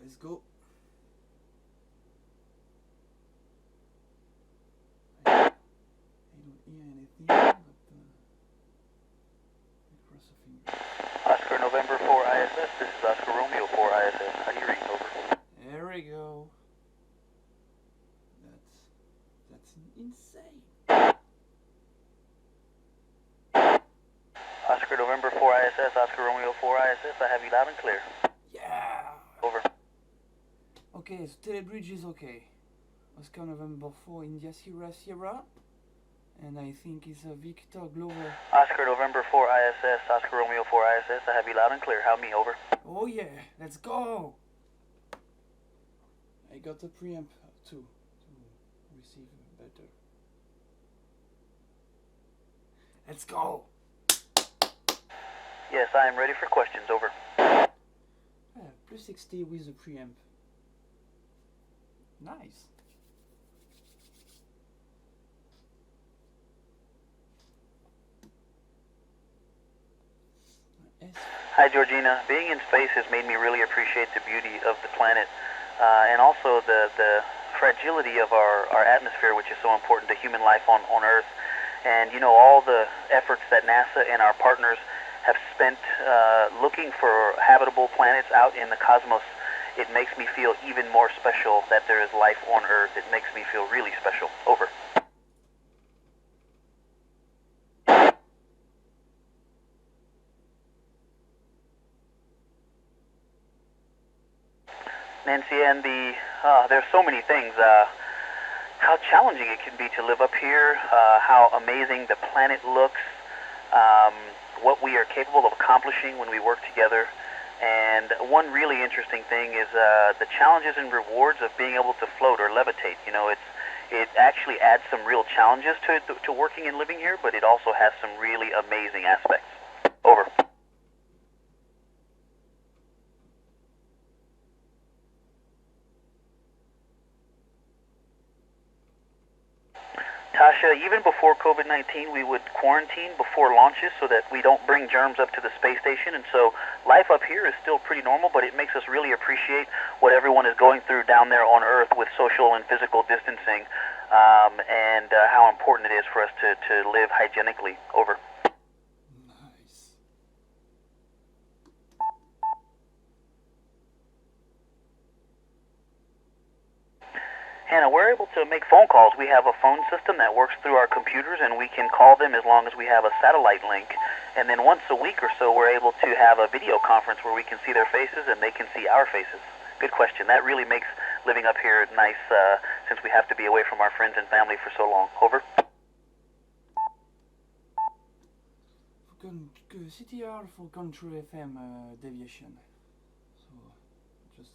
Let's go. I don't hear anything, but I cross a finger. Oscar November 4 ISS, this is Oscar Romeo 4 ISS. How do you read? Over. There we go. That's insane. Oscar November 4 ISS, Oscar Romeo 4 ISS, I have you loud and clear. Yeah. Over. Okay, so Telebridge is okay. Oscar November 4 India Sierra. And I think it's a Victor Glover. Oscar November 4 ISS, Oscar Romeo 4 ISS, I have you loud and clear. How me? Over. Oh yeah, let's go. I got a preamp too to receive better. Let's go. Yes, I am ready for questions. Over. Plus 60 with the preamp. Nice. Hi Georgina, being in space has made me really appreciate the beauty of the planet and also the fragility of our atmosphere, which is so important to human life on Earth. And you know, all the efforts that NASA and our partners have spent looking for habitable planets out in the cosmos, it makes me feel even more special that there is life on Earth. It makes me feel really special. Over. Nancy, and there's so many things. How challenging it can be to live up here, how amazing the planet looks, what we are capable of accomplishing when we work together. And one really interesting thing is the challenges and rewards of being able to float or levitate. You know, it actually adds some real challenges to working and living here, but it also has some really amazing aspects. Over. Tasha, even before COVID-19, we would quarantine before launches so that we don't bring germs up to the space station. And so life up here is still pretty normal, but it makes us really appreciate what everyone is going through down there on Earth with social and physical distancing, and how important it is for us to live hygienically. Over. Nice. Hannah, we're able to make phone calls. We have a phone system that works through our computers, and we can call them as long as we have a satellite link. And then once a week or so, we're able to have a video conference where we can see their faces and they can see our faces. Good question. That really makes living up here nice, since we have to be away from our friends and family for so long. Over. CTR for Control FM deviation. So just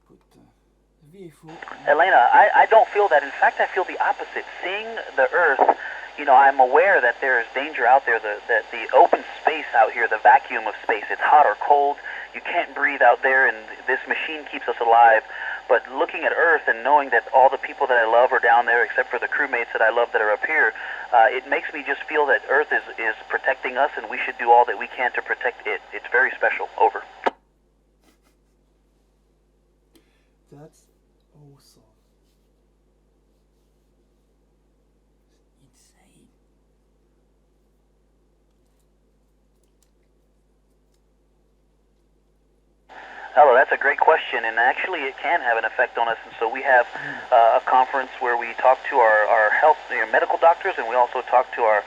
put VFO. Elena, I don't feel that. In fact, I feel the opposite. Seeing the Earth, you know, I'm aware that there is danger out there, that the open space out here, the vacuum of space, it's hot or cold, you can't breathe out there, and this machine keeps us alive. But looking at Earth and knowing that all the people that I love are down there, except for the crewmates that I love that are up here, it makes me just feel that Earth is protecting us, and we should do all that we can to protect it. It's very special. Over. That's awesome. Insane. Hello, that's a great question, and actually it can have an effect on us. And so we have a conference where we talk to our health, medical doctors, and we also talk to our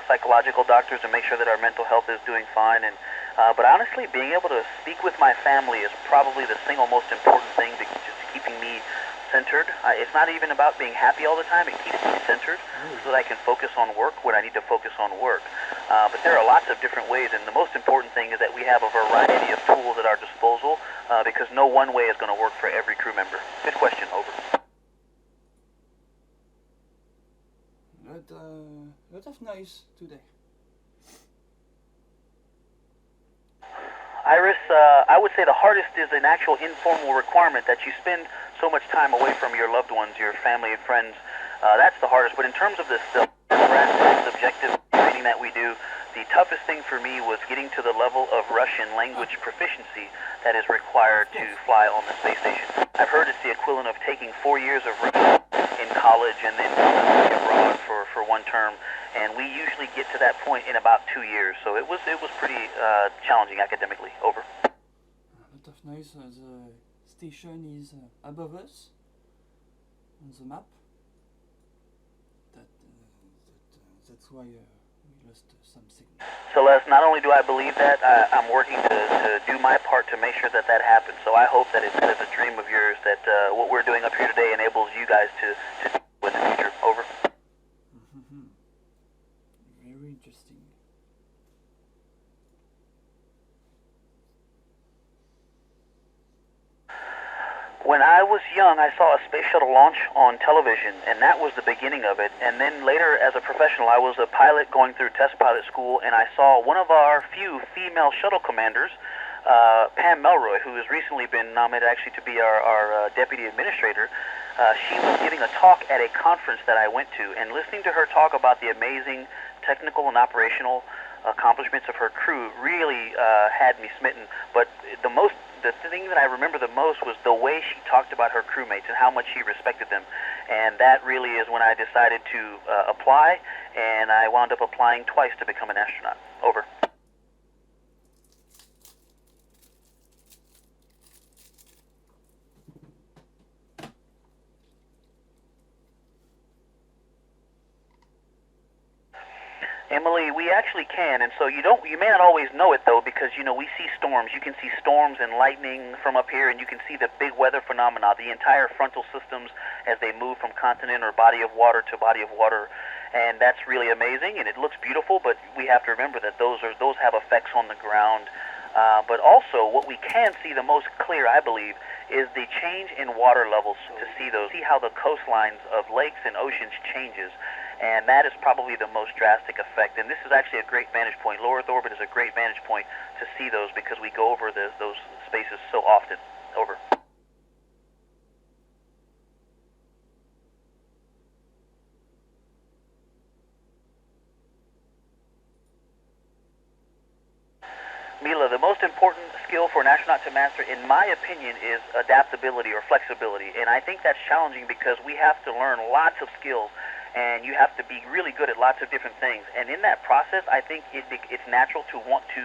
psychological doctors and make sure that our mental health is doing fine. And but honestly, being able to speak with my family is probably the single most important thing to just keeping me centered. It's not even about being happy all the time. It keeps me centered so that I can focus on work when I need to focus on work. But there are lots of different ways, and the most important thing is that we have a variety of tools at our disposal, because no one way is going to work for every crew member. Good question. Over. Lot of noise today. Iris, I would say the hardest is an actual informal requirement that you spend so much time away from your loved ones, your family and friends. That's the hardest. But in terms of the subjective training that we do, the toughest thing for me was getting to the level of Russian language proficiency that is required to fly on the space station. I've heard it's the equivalent of taking 4 years of Russian in college and then going abroad for one term, and we usually get to that point in about 2 years. So it was pretty challenging academically. Over. A lot of noise. The station is above us on the map. That's why we lost some signal. Celeste, not only do I believe that, I'm working to do my part to make sure that that happens. So I hope that that is a dream of yours, that what we're doing up here today enables you guys to do in the future. Over. Very interesting. When I was young, I saw a space shuttle launch on television, and that was the beginning of it. And then later, as a professional, I was a pilot going through test pilot school, and I saw one of our few female shuttle commanders, Pam Melroy, who has recently been nominated actually to be our deputy administrator. She was giving a talk at a conference that I went to, and listening to her talk about the amazing technical and operational accomplishments of her crew really had me smitten. But the thing that I remember the most was the way she talked about her crewmates and how much she respected them. And that really is when I decided to apply, and I wound up applying twice to become an astronaut. Over. Emily, we actually can, and so you may not always know it though, because we see storms. You can see storms and lightning from up here, and you can see the big weather phenomena, the entire frontal systems as they move from continent or body of water to body of water, and that's really amazing, and it looks beautiful. But we have to remember that those have effects on the ground. But also, what we can see the most clear, I believe, is the change in water levels. To see how the coastlines of lakes and oceans changes. And that is probably the most drastic effect. And this is actually a great vantage point. Low Earth orbit is a great vantage point to see those, because we go over those spaces so often. Over. Mila, the most important skill for an astronaut to master, in my opinion, is adaptability or flexibility. And I think that's challenging because we have to learn lots of skills, and you have to be really good at lots of different things. And in that process, I think it's natural to want to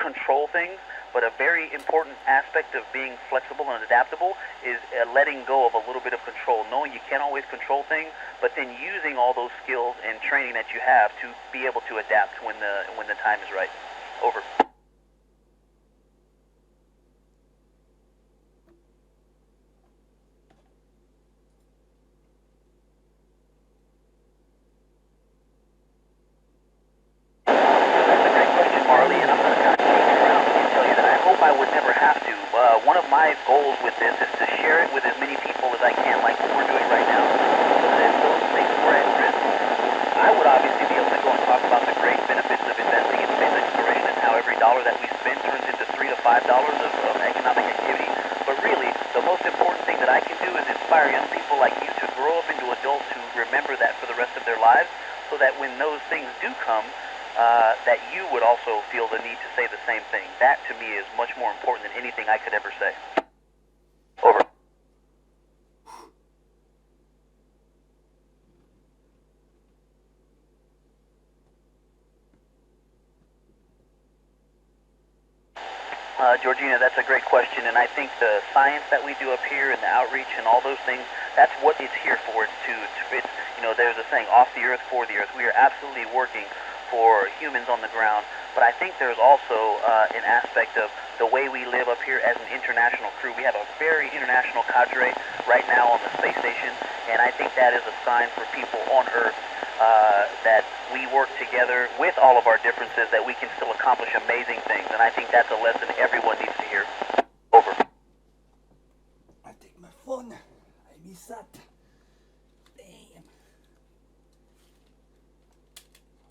control things, but a very important aspect of being flexible and adaptable is letting go of a little bit of control, knowing you can't always control things, but then using all those skills and training that you have to be able to adapt when the time is right. Over. One of my goals with this is to share it with as many people as I can, like what we're doing right now, so that if those things were at risk, I would obviously be able to go and talk about the great benefits of investing in space exploration and how every dollar that we spend turns into $3 to $5 of economic activity. But really, the most important thing that I can do is inspire young people like you to grow up into adults who remember that for the rest of their lives, so that when those things do come, that you would also feel the need to say the same thing. That, to me, is much more important than anything I could ever say. Over. Georgina, that's a great question, and I think the science that we do up here and the outreach and all those things, that's what it's here for. There's a saying, off the earth, for the earth. We are absolutely working for humans on the ground, but I think there's also an aspect of the way we live up here as an international crew. We have a very international cadre right now on the space station, and I think that is a sign for people on Earth that we work together with all of our differences, that we can still accomplish amazing things, and I think that's a lesson everyone needs to hear. Over. I take my phone. I miss that. Damn.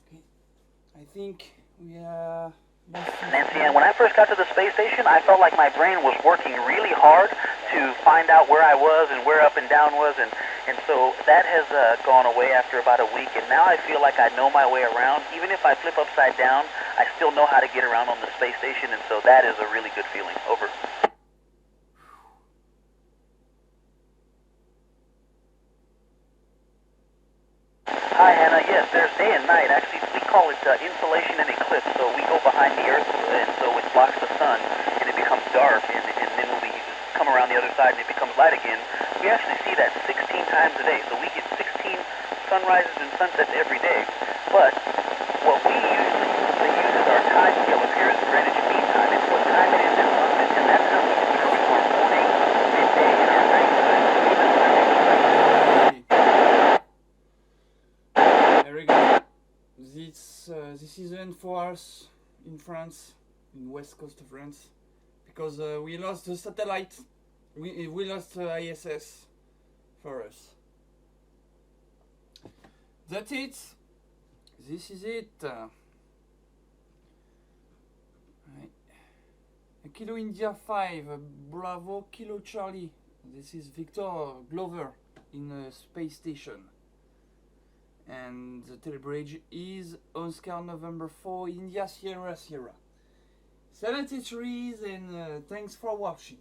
Okay. I think we are... Nancy Ann, when I first got to the space station, I felt like my brain was working really hard to find out where I was and where up and down was, and And so that has gone away after about a week, and now I feel like I know my way around. Even if I flip upside down, I still know how to get around on the space station, and so that is a really good feeling. Over. Hi, Hannah. Yes, there's day and night. Actually, we call it insolation and eclipse. So we go behind the Earth, and so it blocks the sun, and it becomes dark. And then when we come around the other side and it becomes light again, we actually see that 16 times a day. So we get 16 sunrises and sunsets every day. But what we usually use as our time scale up here is Greenwich Mean Time. It's what time it is in London, and that's how we determine our morning, midday, and our night time. Very good. This is end for us in France, in west coast of France, because we lost the satellite. We lost ISS for us. That's it. This is it. Right. Kilo India 5, Bravo Kilo Charlie. This is Victor Glover in a space station. And the telebridge is Oscar November 4, India Sierra Sierra. 73s, and thanks for watching.